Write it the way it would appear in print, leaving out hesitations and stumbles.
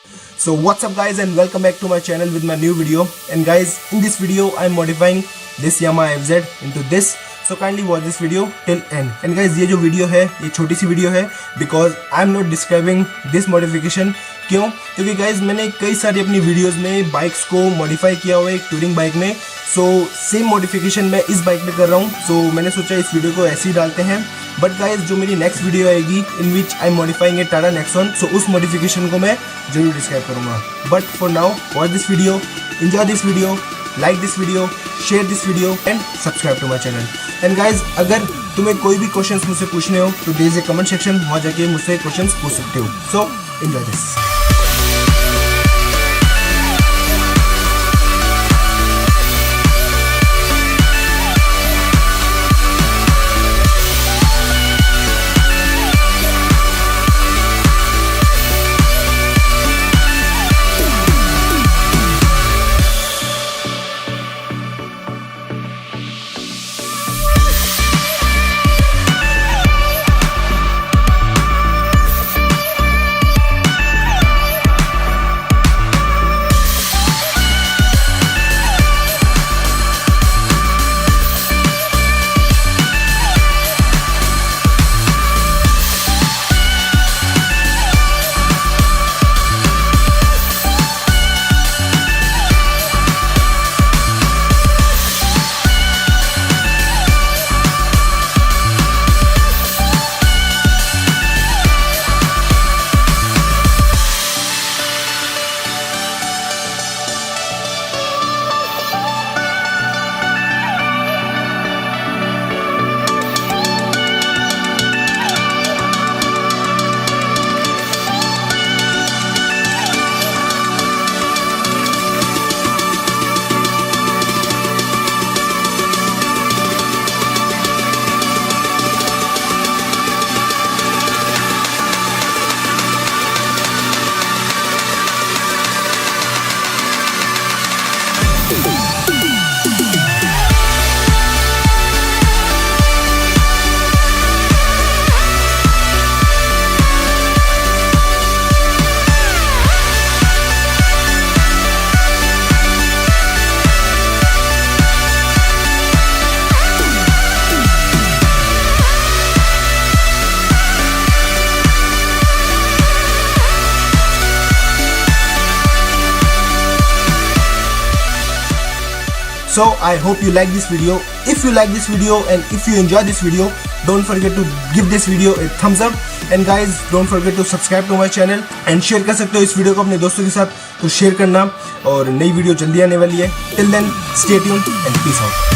So what's up guys, and welcome back to my channel with my new video. And guys, in this video I am modifying this Yamaha FZ into this. So kindly watch this video till end. And guys, ये जो video है ये छोटी सी video है because I am not describing this modification. क्यों? क्योंकि guys मैंने कई सारी अपनी वीडियोस में बाइक्स को मॉडिफाई किया हुआ है एक टूरिंग बाइक में. सो सेम मॉडिफिकेशन मैं इस बाइक में कर रहा हूँ. सो मैंने सोचा इस वीडियो को ऐसे ही डालते हैं. बट गाइज जो मेरी नेक्स्ट वीडियो आएगी in which I am modifying a Tata Nexon, so उस मॉडिफिकेशन को मैं जरूर डिस्क्राइब करूँगा. But for now watch this video, enjoy this video, like this video, share this video and subscribe to my channel. And guys, अगर तुम्हें कोई भी questions मुझसे पूछने हो तो there is a comment section, वहाँ जाके मुझसे क्वेश्चंस पूछ सकते हो. So enjoy this. So I hope you like this video. If you like this video and if you enjoy this video, don't forget to give this video a thumbs up. And guys, don't forget to subscribe to my channel and share कर सकते हो इस video को अपने दोस्तों के साथ. तो शेयर करना, और नई वीडियो जल्दी आने वाली है. Till then, stay tuned and peace out.